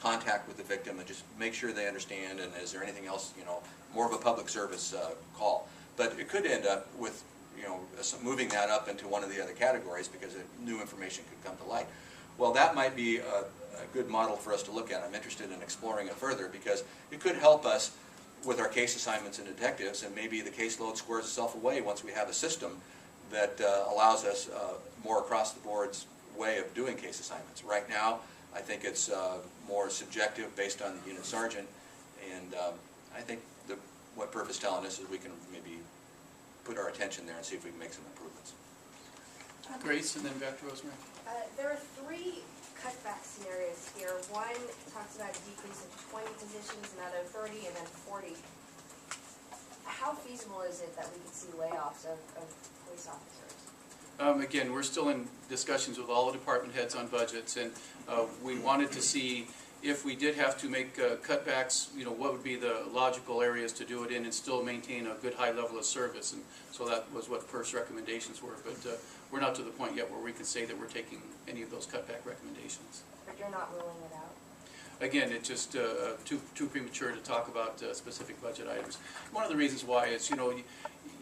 contact with the victim and just make sure they understand, and is there anything else, you know, more of a public service call. But it could end up with, you know, moving that up into one of the other categories because new information could come to light. Well, that might be a good model for us to look at. I'm interested in exploring it further because it could help us with our case assignments and detectives, and maybe the caseload squares itself away once we have a system that allows us more across the board's way of doing case assignments. Right now, I think it's more subjective based on the unit sergeant, and I think what PERF is telling us is we can maybe put our attention there and see if we can make some improvements. Grace, and then back to Rosemary. There are 3 cutback scenarios here. One talks about a decrease of 20 positions, another 30, and then 40. How feasible is it that we could see layoffs of police officers? Again, we're still in discussions with all the department heads on budgets, and we wanted to see if we did have to make cutbacks, you know, what would be the logical areas to do it in and still maintain a good high level of service. And so that was what PERF's recommendations were. But we're not to the point yet where we can say that we're taking any of those cutback recommendations. But you're not ruling it out? Again, it's just too premature to talk about specific budget items. One of the reasons why is, you know,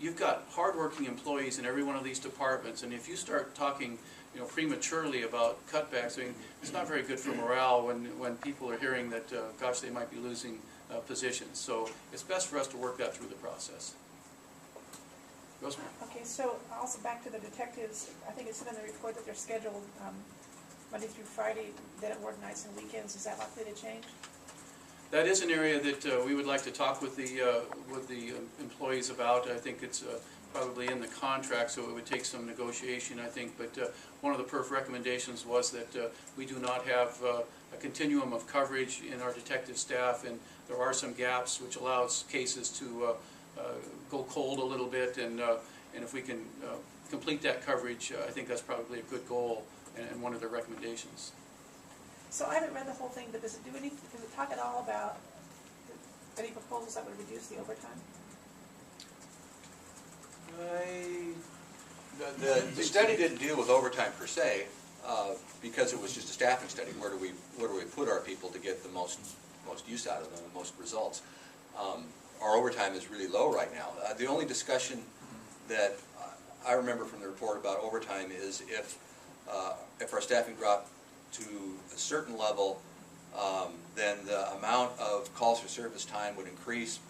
you've got hardworking employees in every one of these departments, and if you start talking, you know, prematurely about cutbacks, I mean, it's not very good for morale when people are hearing that, gosh, they might be losing positions. So it's best for us to work that through the process. Rosemary. Okay, so also back to the detectives, I think it said in the report that they're scheduled Monday through Friday, they don't work nights and weekends. Is that likely to change? That is an area that we would like to talk with the employees about. I think it's probably in the contract, so it would take some negotiation, I think. But one of the PERF recommendations was that we do not have a continuum of coverage in our detective staff, and there are some gaps which allows cases to go cold a little bit. And if we can complete that coverage, I think that's probably a good goal and one of their recommendations. So I haven't read the whole thing, but does it talk at all about any proposals that would reduce the overtime? The study didn't deal with overtime per se because it was just a staffing study. Where do we put our people to get the most use out of them, the most results? Our overtime is really low right now. The only discussion that I remember from the report about overtime is if our staffing dropped to a certain level, then the amount of calls for service time would increase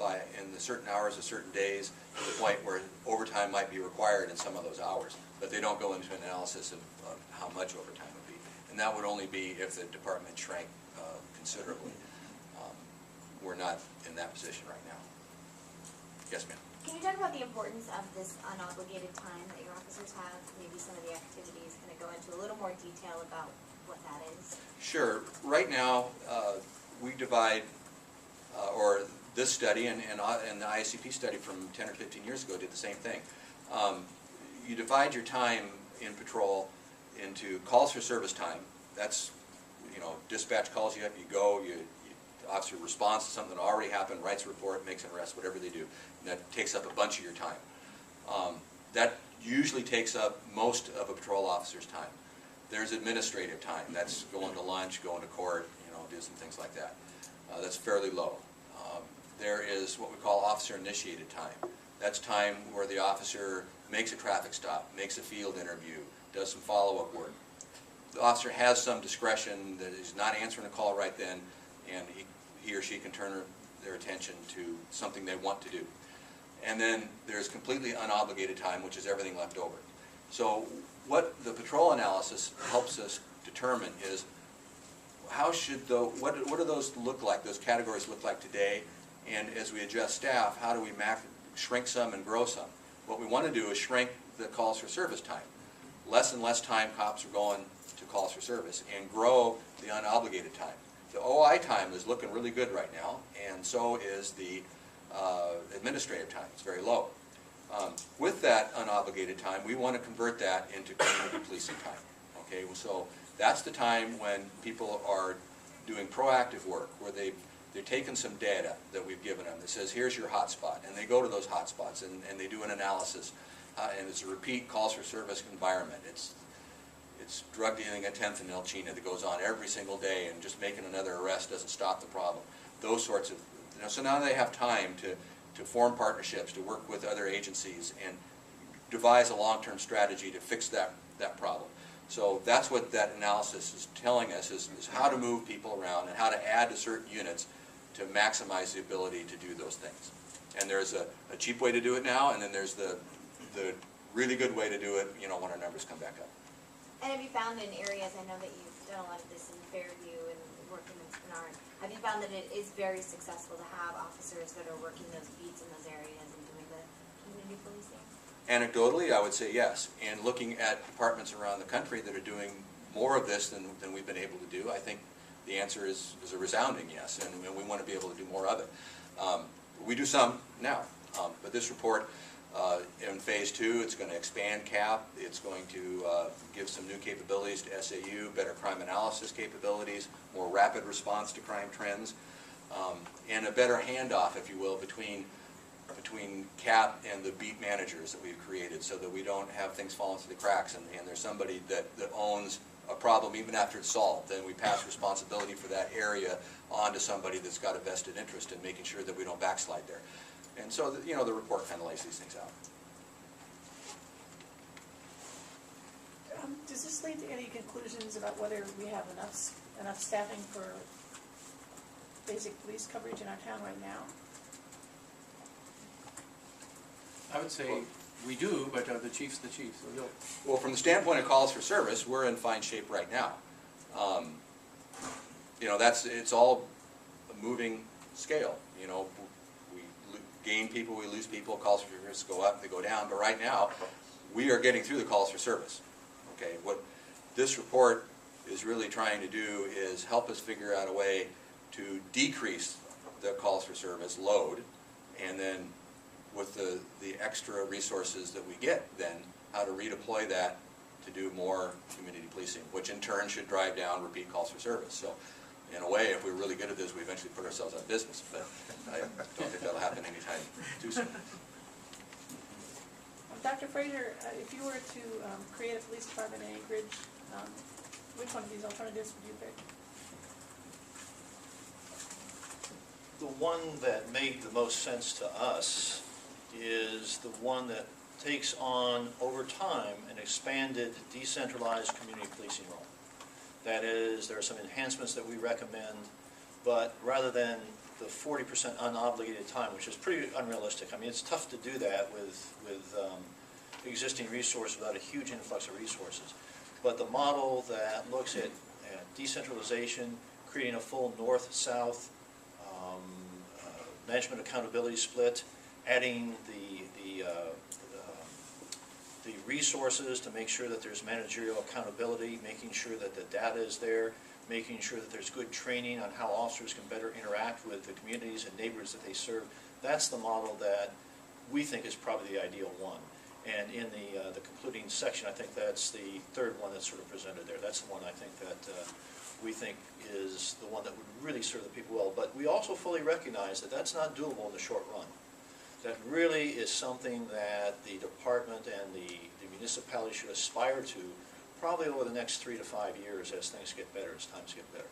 in the certain hours of certain days to the point where overtime might be required in some of those hours. But they don't go into an analysis of how much overtime would be. And that would only be if the department shrank considerably. We're not in that position right now. Yes, ma'am. Can you talk about the importance of this unobligated time that your officers have? Maybe some of the activities, kind of go into a little more detail about what that is? Sure. Right now, we divide, or this study and the ISCP study from 10 or 15 years ago did the same thing. You divide your time in patrol into calls for service time. That's, you know, dispatch calls you up, you go, the officer responds to something that already happened, writes a report, makes an arrest, whatever they do. And that takes up a bunch of your time. That usually takes up most of a patrol officer's time. There's administrative time. That's going to lunch, going to court, you know, do some things like that. That's fairly low. There is what we call officer-initiated time. That's time where the officer makes a traffic stop, makes a field interview, does some follow-up work. The officer has some discretion that is not answering a call right then, and he or she can turn their attention to something they want to do. And then there's completely unobligated time, which is everything left over. So what the patrol analysis helps us determine is how should what do those look like, those categories look like today, and as we adjust staff, how do we shrink some and grow some? What we want to do is shrink the calls for service time. Less and less time cops are going to calls for service, and grow the unobligated time. The OI time is looking really good right now, and so is the administrative time. It's very low. With that unobligated time, we want to convert that into community policing time. Okay, so that's the time when people are doing proactive work, where they're taking some data that we've given them that says, here's your hotspot, and they go to those hotspots and they do an analysis, and it's a repeat calls for service environment. It's It's drug dealing at 10th and Elchina that goes on every single day, and just making another arrest doesn't stop the problem. Those sorts of, so now they have time to form partnerships, to work with other agencies, and devise a long-term strategy to fix that problem. So that's what that analysis is telling us, is how to move people around and how to add to certain units to maximize the ability to do those things. And there's a cheap way to do it now, and then there's the really good way to do it, you know, when our numbers come back up. And have you found in areas, I know that you've done a lot of this in Fairview and working in Spinard, have you found that it is very successful to have officers that are working those beats in those areas and doing the community policing? Anecdotally, I would say yes. And looking at departments around the country that are doing more of this than we've been able to do, I think the answer is a resounding yes, and we want to be able to do more of it. We do some now, but this report, in phase 2, it's going to expand CAP, it's going to give some new capabilities to SAU, better crime analysis capabilities, more rapid response to crime trends, and a better handoff, if you will, between CAP and the beat managers that we've created, so that we don't have things falling through the cracks and there's somebody that owns a problem even after it's solved. Then we pass responsibility for that area on to somebody that's got a vested interest in making sure that we don't backslide there. And so, you know, the report kind of lays these things out. Does this lead to any conclusions about whether we have enough staffing for basic police coverage in our town right now? I would say we do, but the chief's the chief, so he'll. Well, from the standpoint of calls for service, we're in fine shape right now. You know, it's all a moving scale. You know, we gain people, we lose people, calls for service go up, they go down, but right now, we are getting through the calls for service. Okay, what this report is really trying to do is help us figure out a way to decrease the calls for service load, and then with the extra resources that we get, then how to redeploy that to do more community policing, which in turn should drive down repeat calls for service. So in a way, if we're really good at this, we eventually put ourselves out of business, but I don't think that'll happen anytime too soon. Dr. Fraser, if you were to create a police department in Anchorage, which one of these alternatives would you pick? The one that made the most sense to us is the one that takes on, over time, an expanded, decentralized community policing role. That is, there are some enhancements that we recommend, but rather than the 40% unobligated time, which is pretty unrealistic. I mean, it's tough to do that with existing resources without a huge influx of resources. But the model that looks at decentralization, creating a full north-south management accountability split, adding the resources to make sure that there's managerial accountability, making sure that the data is there, making sure that there's good training on how officers can better interact with the communities and neighbors that they serve. That's the model that we think is probably the ideal one. And in the concluding section, I think that's the third one that's sort of presented there. That's the one I think that we think is the one that would really serve the people well. But we also fully recognize that that's not doable in the short run. That really is something that the department and the municipality should aspire to probably over the next 3 to 5 years as things get better, as times get better.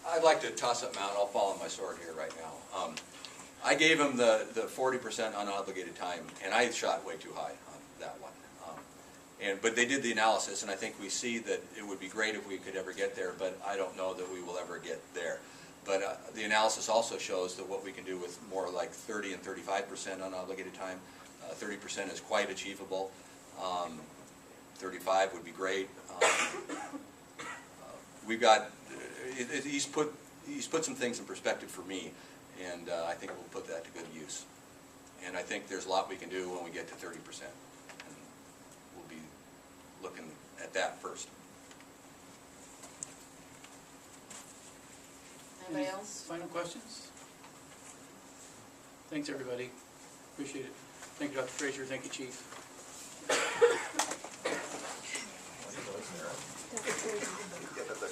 I'd like to toss something out. I'll fall on my sword here right now. I gave them the 40% unobligated time, and I shot way too high on that one. But they did the analysis, and I think we see that it would be great if we could ever get there, but I don't know that we will ever get there. But the analysis also shows that what we can do with more like 30 and 35% unobligated time, 30% is quite achievable. 35 would be great. We've got, he's put some things in perspective for me, and I think we'll put that to good use. And I think there's a lot we can do when we get to 30%. And we'll be looking at that first. Anybody else? Final questions? Thanks, everybody. Appreciate it. Thank you, Dr. Fraser. Thank you, Chief.